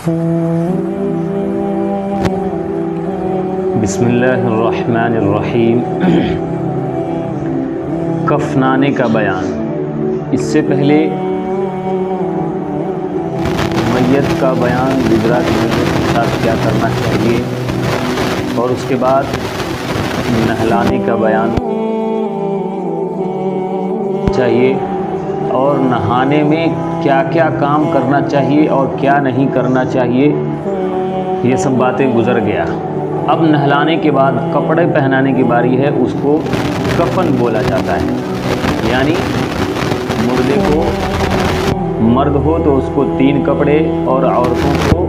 बिस्मिल्लाहिर्रहमानिर्रहीम। कफनाने का बयान। इससे पहले मैयत का बयान गुजरा कि मैयत के साथ क्या करना चाहिए, और उसके बाद नहलाने का बयान चाहिए, और नहाने में क्या क्या काम करना चाहिए और क्या नहीं करना चाहिए, ये सब बातें गुजर गया। अब नहलाने के बाद कपड़े पहनाने की बारी है। उसको कफन बोला जाता है, यानी मुर्दे को मर्द हो तो उसको 3 कपड़े और औरतों को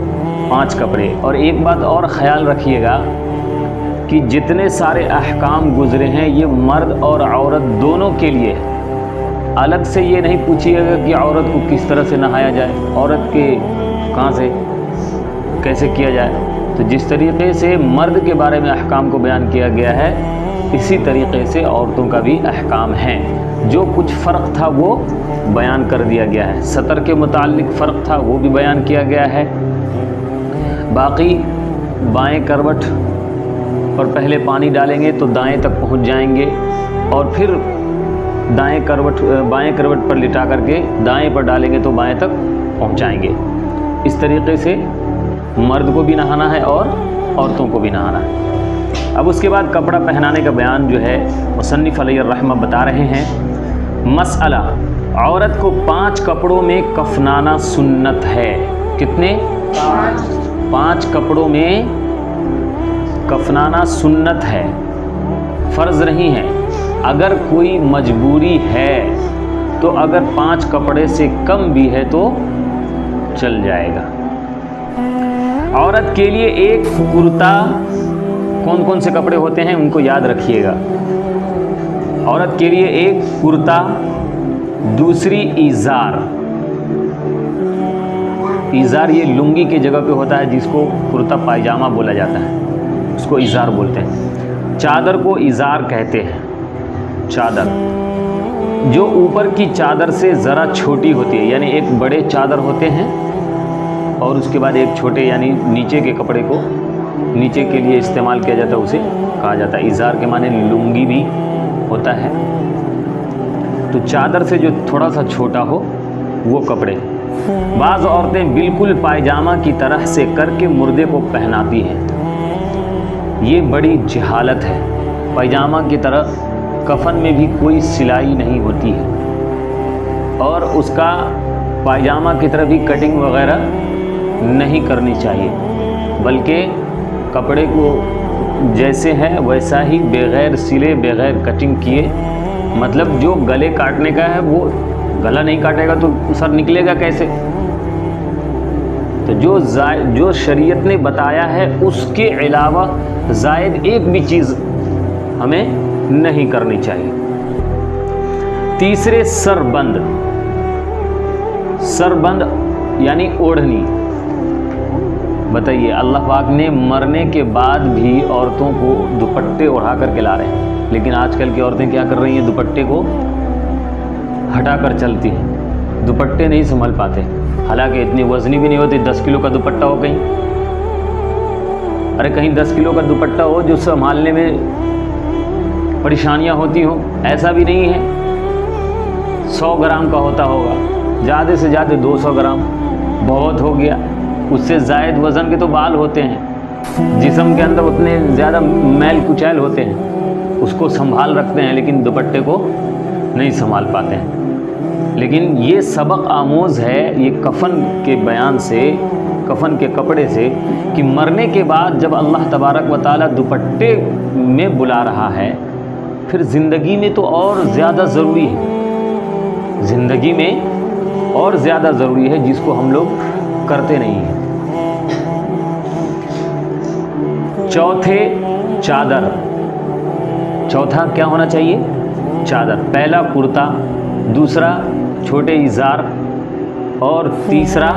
5 कपड़े। और एक बात और ख़याल रखिएगा कि जितने सारे अहकाम गुजरे हैं ये मर्द और औरत दोनों के लिए है। अलग से ये नहीं पूछिएगा कि औरत को किस तरह से नहाया जाए, औरत के कहाँ से कैसे किया जाए। तो जिस तरीक़े से मर्द के बारे में अहकाम को बयान किया गया है, इसी तरीक़े से औरतों का भी अहकाम है। जो कुछ फ़र्क था वो बयान कर दिया गया है। सतर के मुताल्लिक़ फ़र्क था वो भी बयान किया गया है। बाकी बाएं करवट पर पहले पानी डालेंगे तो दाएं तक पहुंच जाएंगे, और फिर बाएं करवट पर लिटा करके दाएं पर डालेंगे तो बाएं तक पहुंचाएंगे। इस तरीक़े से मर्द को भी नहाना है और औरतों को भी नहाना है। अब उसके बाद कपड़ा पहनाने का बयान जो है मुसन्निफ़ अलैहिर्रहमा बता रहे हैं। मसअला, औरत को 5 कपड़ों में कफनाना सुन्नत है। कितने? 5 कपड़ों में कफनाना सुन्नत है, फ़र्ज़ नहीं है। अगर कोई मजबूरी है तो अगर 5 कपड़े से कम भी है तो चल जाएगा। औरत के लिए एक कुर्ता, कौन कौन से कपड़े होते हैं उनको याद रखिएगा। औरत के लिए एक कुर्ता, दूसरी इज़ार। इज़ार ये लुंगी की जगह पे होता है, जिसको कुर्ता पायजामा बोला जाता है, उसको इज़ार बोलते हैं। चादर को इज़ार कहते हैं। चादर जो ऊपर की चादर से ज़रा छोटी होती है, यानी एक बड़े चादर होते हैं और उसके बाद एक छोटे, यानी नीचे के कपड़े को नीचे के लिए इस्तेमाल किया जाता है, उसे कहा जाता है इज़ार। के माने लुंगी भी होता है। तो चादर से जो थोड़ा सा छोटा हो वो कपड़े। बाज़ औरतें बिल्कुल पायजामा की तरह से करके मुर्दे को पहनाती हैं। ये बड़ी जहालत है। पायजामा की तरह कफन में भी कोई सिलाई नहीं होती है, और उसका पायजामा की तरह भी कटिंग वगैरह नहीं करनी चाहिए, बल्कि कपड़े को जैसे है वैसा ही बग़ैर सिले बग़ैर कटिंग किए, मतलब जो गले काटने का है वो गला नहीं काटेगा तो सर निकलेगा कैसे। तो जो शरीयत ने बताया है उसके अलावा ज़ायद एक भी चीज़ हमें नहीं करनी चाहिए। तीसरे, सरबंद। सरबंद यानी ओढ़नी। बताइए, अल्लाह पाक ने मरने के बाद भी औरतों को दुपट्टे ओढ़ा करके ला रहे हैं, लेकिन आजकल की औरतें क्या कर रही हैं? दुपट्टे को हटा कर चलती हैं, दुपट्टे नहीं संभाल पाते। हालांकि इतनी वज़नी भी नहीं होती। 10 किलो का दुपट्टा हो कहीं, अरे कहीं 10 किलो का दुपट्टा हो जो संभालने में परेशानियां होती हो, ऐसा भी नहीं है। 100 ग्राम का होता होगा, ज़्यादा से ज़्यादा 200 ग्राम बहुत हो गया। उससे ज़ायद वज़न के तो बाल होते हैं, जिस्म के अंदर उतने ज़्यादा मैल कुचैल होते हैं, उसको संभाल रखते हैं, लेकिन दुपट्टे को नहीं संभाल पाते हैं। लेकिन ये सबक आमोज़ है ये कफन के बयान से, कफन के कपड़े से, कि मरने के बाद जब अल्लाह तबारक व तआला दुपट्टे में बुला रहा है, फिर ज़िंदगी में तो और ज़्यादा ज़रूरी है। ज़िंदगी में और ज़्यादा ज़रूरी है, जिसको हम लोग करते नहीं हैं। चौथे, चादर। चौथा क्या होना चाहिए? चादर। पहला कुर्ता, दूसरा छोटे इज़ार, और तीसरा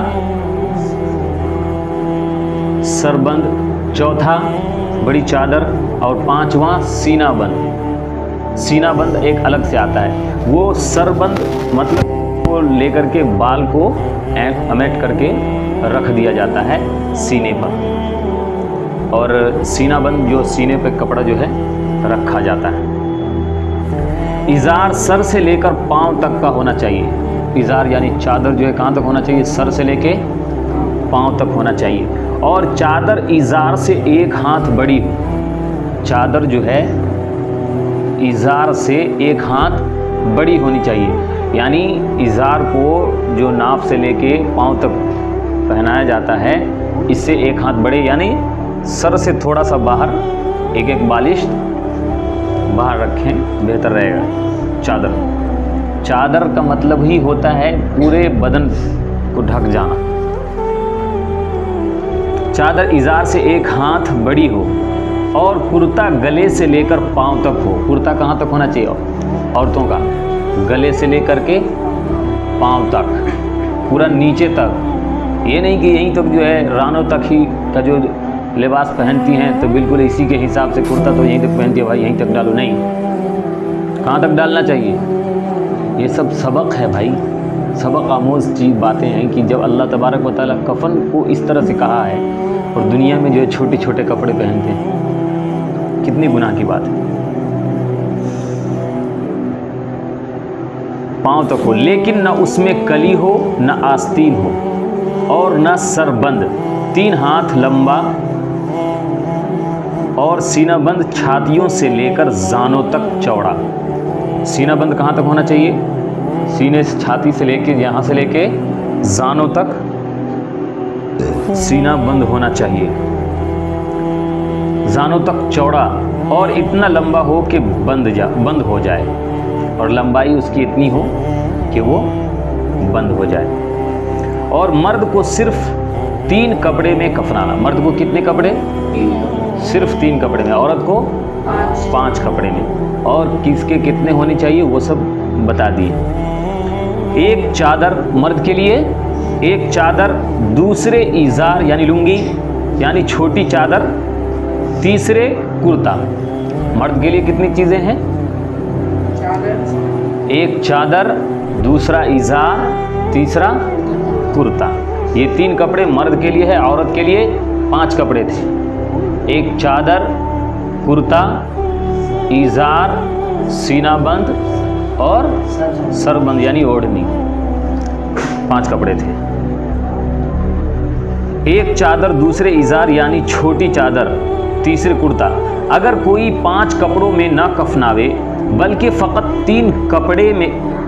सरबंद, चौथा बड़ी चादर, और 5वां सीना बंद। सीना बंद एक अलग से आता है। वो सरबंद मतलब वो लेकर के बाल को अमेट करके रख दिया जाता है सीने पर, और सीना बंद जो सीने पे कपड़ा जो है रखा जाता है। इज़ार सर से लेकर पाँव तक का होना चाहिए। इज़ार यानी चादर जो है कहाँ तक होना चाहिए? सर से लेके पाँव तक होना चाहिए। और चादर इज़ार से एक हाथ बड़ी हो। चादर जो है इज़ार से एक हाथ बड़ी होनी चाहिए, यानी इज़ार को जो नाफ से लेके पाँव तक पहनाया जाता है इससे एक हाथ बड़े, यानी सर से थोड़ा सा बाहर, एक एक बालिश बाहर रखें, बेहतर रहेगा। चादर का मतलब ही होता है पूरे बदन को ढक जाना। चादर इज़ार से एक हाथ बड़ी हो और कुर्ता गले से लेकर पाँव तक हो। कुर्ता कहाँ तक होना चाहिए? औरतों का गले से लेकर के पाँव तक, पूरा नीचे तक। ये नहीं कि यहीं तक जो है रानों तक ही का जो लिबास पहनती हैं तो बिल्कुल इसी के हिसाब से कुर्ता तो यहीं तक पहनती है भाई, यहीं तक डालो, नहीं। कहाँ तक डालना चाहिए? ये सब सबक है भाई, सबक आमोज़ चीज़ बातें हैं कि जब अल्लाह तबारक व तआला कफन को इस तरह से कहा है और दुनिया में जो है छोटे छोटे कपड़े पहनते हैं, कितनी गुनाह की बात है। पाँव तक हो, लेकिन न उसमें कली हो, न आस्तीन हो और न सरबंद। 3 हाथ लंबा और सीनाबंद छातियों से लेकर जानों तक चौड़ा। सीनाबंद कहाँ तक होना चाहिए? सीने से, छाती से लेके, यहाँ से लेके जानों तक सीना बंद होना चाहिए। जानों तक चौड़ा और इतना लंबा हो कि बंद हो जाए, और लंबाई उसकी इतनी हो कि वो बंद हो जाए। और मर्द को सिर्फ 3 कपड़े में कफनाना। मर्द को कितने कपड़े? सिर्फ 3 कपड़े में। औरत को 5 कपड़े में। और किसके कितने होने चाहिए वो सब बता दिए। एक चादर मर्द के लिए, एक चादर, दूसरे इज़ार यानी लुंगी यानी छोटी चादर, तीसरे कुर्ता। मर्द के लिए कितनी चीज़ें हैं? एक चादर, दूसरा इज़ार, तीसरा कुर्ता। ये 3 कपड़े मर्द के लिए है। औरत के लिए 5 कपड़े थे। एक चादर, कुर्ता, इज़ार, सीनाबंद और सरबंद यानी ओढ़नी। 5 कपड़े थे। एक चादर, दूसरे इज़ार यानी छोटी चादर, तीसरे कुर्ता। अगर कोई 5 कपड़ों में न कफनावे बल्कि फ़कत 3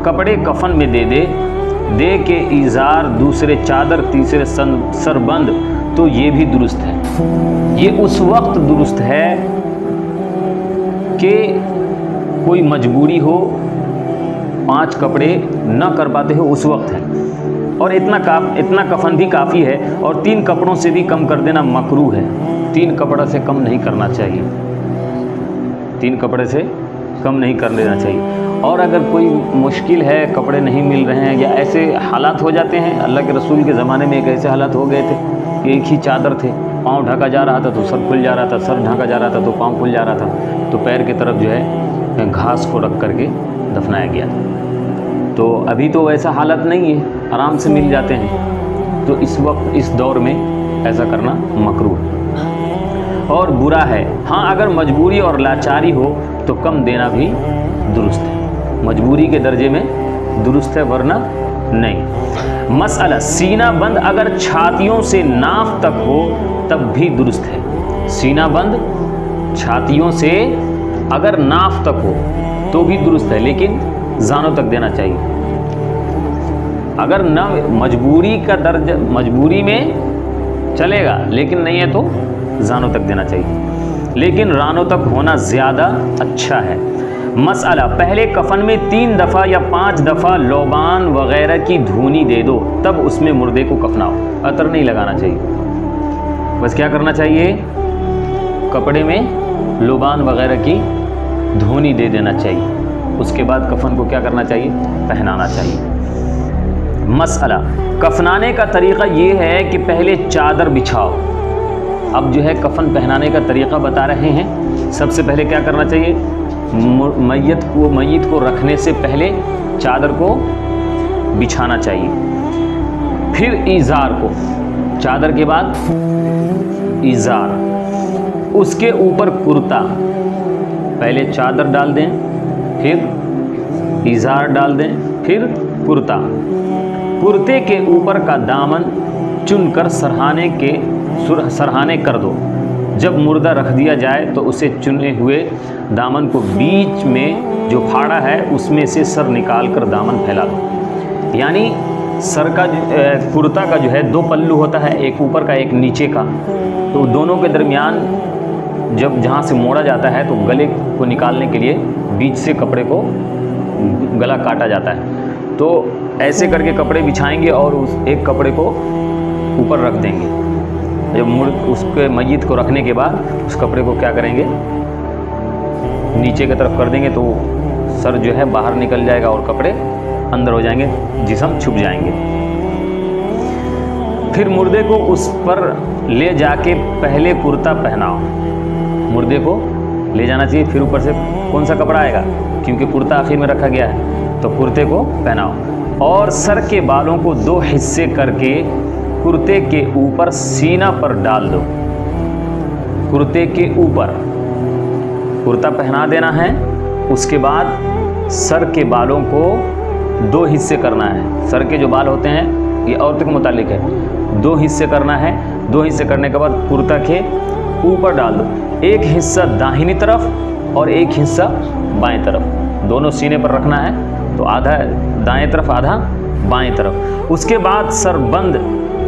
कपड़े कफन में दे के इज़ार, दूसरे चादर, तीसरे सरबंद, तो ये भी दुरुस्त है। ये उस वक्त दुरुस्त है कि कोई मजबूरी हो, 5 कपड़े न कर पाते हो, उस वक्त है। और इतना कफन भी काफ़ी है। और 3 कपड़ों से भी कम कर देना मकरूह है। 3 कपड़े से कम नहीं करना चाहिए। 3 कपड़े से कम नहीं कर लेना चाहिए। और अगर कोई मुश्किल है, कपड़े नहीं मिल रहे हैं या ऐसे हालात हो जाते हैं, अल्लाह के रसूल के ज़माने में एक ऐसे हालात हो गए थे कि एक ही चादर थे, पाँव ढका जा रहा था तो सर खुल जा रहा था, सर ढका जा रहा था तो पाँव खुल जा रहा था, तो पैर की तरफ जो है घास को रख करके दफनाया गया। तो अभी तो वैसा हालत नहीं है, आराम से मिल जाते हैं। तो इस वक्त इस दौर में ऐसा करना मकरूह और बुरा है। हाँ, अगर मजबूरी और लाचारी हो तो कम देना भी दुरुस्त है। मजबूरी के दर्जे में दुरुस्त है, वरना नहीं। मसला सीना बंद अगर छातियों से नाफ तक हो तब भी दुरुस्त है। सीना बंद छातियों से अगर नाफ तक हो तो भी दुरुस्त है, लेकिन जानों तक देना चाहिए। अगर न मजबूरी का दर्जा, मजबूरी में चलेगा लेकिन नहीं है तो जानों तक देना चाहिए, लेकिन रानों तक होना ज़्यादा अच्छा है। मसला, पहले कफन में 3 दफ़ा या 5 दफ़ा लोबान वग़ैरह की धूनी दे दो, तब उसमें मुर्दे को कफनाओ। अतर नहीं लगाना चाहिए, बस क्या करना चाहिए, कपड़े में लोबान वग़ैरह की धूनी दे देना चाहिए। उसके बाद कफन को क्या करना चाहिए, पहनाना चाहिए। मसला, कफनाने का तरीक़ा ये है कि पहले चादर बिछाओ। अब जो है कफन पहनाने का तरीक़ा बता रहे हैं। सबसे पहले क्या करना चाहिए, मय्यत को रखने से पहले चादर को बिछाना चाहिए। फिर इज़ार को चादर के बाद इज़ार, उसके ऊपर कुर्ता। पहले चादर डाल दें, फिर इज़ार डाल दें, फिर कुर्ता। कुर्ते के ऊपर का दामन चुनकर सरहाने कर दो। जब मुर्दा रख दिया जाए तो उसे चुने हुए दामन को बीच में जो फाड़ा है उसमें से सर निकाल कर दामन फैला दो। यानी सर का कुर्ता का जो है 2 पल्लू होता है, एक ऊपर का एक नीचे का। तो दोनों के दरमियान जब जहाँ से मोड़ा जाता है तो गले को निकालने के लिए बीच से कपड़े को गला काटा जाता है। तो ऐसे करके कपड़े बिछाएंगे और उस एक कपड़े को ऊपर रख देंगे। जब उसके मय्यत को रखने के बाद उस कपड़े को क्या करेंगे, नीचे की तरफ कर देंगे तो सर जो है बाहर निकल जाएगा और कपड़े अंदर हो जाएंगे, जिस्म छुप जाएंगे। फिर मुर्दे को उस पर ले जाके पहले कुर्ता पहनाओ। मुर्दे को ले जाना चाहिए, फिर ऊपर से कौन सा कपड़ा आएगा, क्योंकि कुर्ता आखिर में रखा गया है। तो कुर्ते को पहनाओ और सर के बालों को 2 हिस्से करके कुर्ते के ऊपर सीना पर डाल दो। कुर्ते के ऊपर कुर्ता पहना देना है, उसके बाद सर के बालों को 2 हिस्से करना है। सर के जो बाल होते हैं ये औरत के मुतालिक है, 2 हिस्से करना है। 2 हिस्से करने के बाद कुर्ता के ऊपर डाल दो। एक हिस्सा दाहिनी तरफ और एक हिस्सा बाएं तरफ, दोनों सीने पर रखना है। तो आधा दाएं तरफ, आधा बाएं तरफ। उसके बाद सरबंद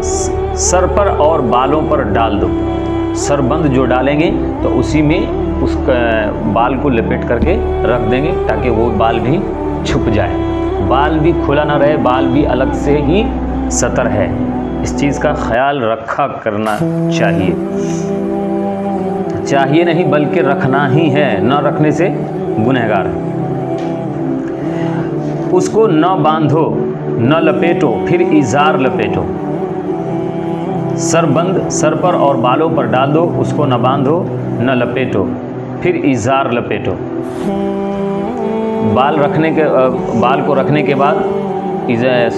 सर पर और बालों पर डाल दो। सरबंद जो डालेंगे तो उसी में उस बाल को लपेट करके रख देंगे ताकि वो बाल भी छुप जाए। बाल भी खुला ना रहे, बाल भी अलग से ही सतर है। इस चीज़ का ख्याल रखा करना चाहिए नहीं बल्कि रखना ही है, न रखने से गुनहगार। उसको न बांधो न लपेटो, फिर इज़ार लपेटो। सरबंद सर पर और बालों पर डाल दो, उसको न बांधो न लपेटो, फिर इज़ार लपेटो। बाल को रखने के बाद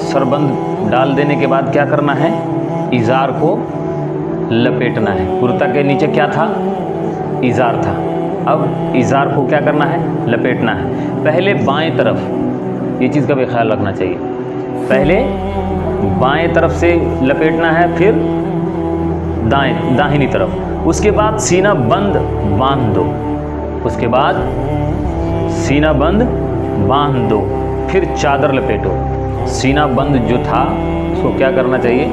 सरबंद डाल देने के बाद क्या करना है, इज़ार को लपेटना है। कुर्ता के नीचे क्या था, इज़ार था। अब इज़ार को क्या करना है, लपेटना है। पहले बाएं तरफ, ये चीज़ का भी ख्याल रखना चाहिए, पहले बाएं तरफ से लपेटना है, फिर दाहिनी तरफ। उसके बाद सीना बंद बांध दो। उसके बाद सीना बंद बांध दो, फिर चादर लपेटो। सीना बंद जो था उसको क्या करना चाहिए,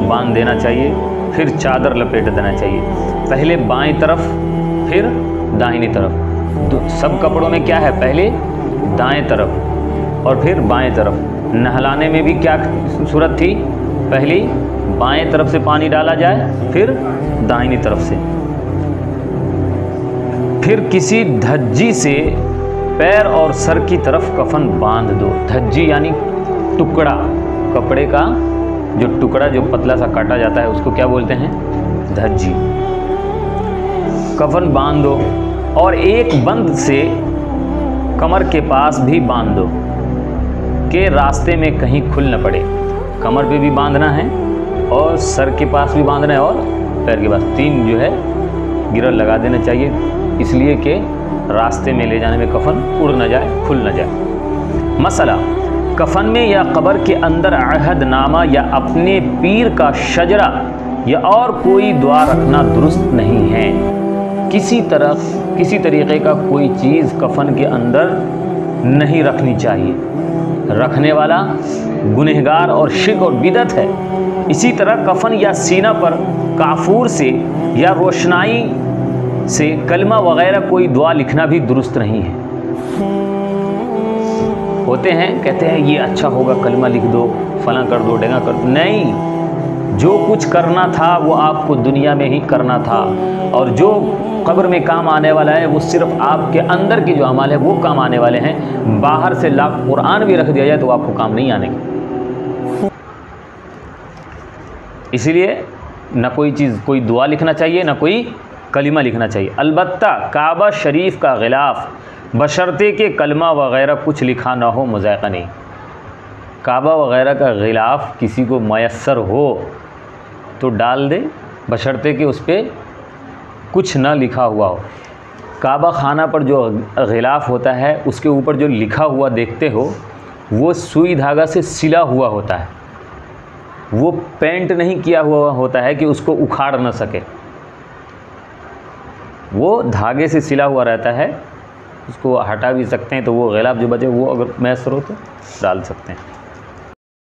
बांध देना चाहिए, फिर चादर लपेट देना चाहिए। पहले बाएं तरफ फिर दाहिनी तरफ। सब कपड़ों में क्या है, पहले दाएं तरफ और फिर बाएं तरफ। नहलाने में भी क्या सूरत थी, पहले बाएं तरफ से पानी डाला जाए, फिर दाहिनी तरफ से। फिर किसी धज्जी से पैर और सर की तरफ कफन बांध दो। धज्जी यानी टुकड़ा, कपड़े का जो टुकड़ा जो पतला सा काटा जाता है उसको क्या बोलते हैं, धज्जी। कफन बांध दो और एक बंद से कमर के पास भी बांध दो कि रास्ते में कहीं खुल न पड़े। कमर पे भी बांधना है और सर के पास भी बांधना है और पैर के पास, 3 जो है गिरह लगा देना चाहिए, इसलिए कि रास्ते में ले जाने में कफन उड़ न जाए, खुल न जाए। मसला, कफन में या कब्र के अंदर अहदनामा या अपने पीर का शजरा या और कोई दुआ रखना दुरुस्त नहीं है। किसी तरीक़े का कोई चीज़ कफन के अंदर नहीं रखनी चाहिए। रखने वाला गुनहगार और शिर्क और बिदअत है। इसी तरह कफन या सीना पर काफूर से या रोशनाई से कलमा वगैरह कोई दुआ लिखना भी दुरुस्त नहीं है। होते हैं कहते हैं ये अच्छा होगा, कलमा लिख दो, फलां कर दो, ढेंगा कर दो। नहीं, जो कुछ करना था वो आपको दुनिया में ही करना था, और जो कब्र में काम आने वाला है वो सिर्फ आपके अंदर के जो अमाल है वो काम आने वाले हैं। बाहर से लाख कुरान भी रख दिया जाए तो आपको काम नहीं आने की। इसलिए न कोई चीज़, कोई दुआ लिखना चाहिए, न कोई कलिमा लिखना चाहिए। अलबत्ता काबा शरीफ का गिलाफ बशर्ते के कलमा वगैरह कुछ लिखा ना हो, मुज़ायक़ा नहीं। काबा वगैरह का गिलाफ किसी को मयस्सर हो तो डाल दें, बशर्ते कि उस पर कुछ ना लिखा हुआ हो। काबा खाना पर जो गिलाफ होता है उसके ऊपर जो लिखा हुआ देखते हो वो सुई धागा से सिला हुआ होता है, वो पेंट नहीं किया हुआ होता है कि उसको उखाड़ ना सके, वो धागे से सिला हुआ रहता है, उसको हटा भी सकते हैं। तो वो गिलाफ जो बचे वो अगर मैसर हो तो डाल सकते हैं।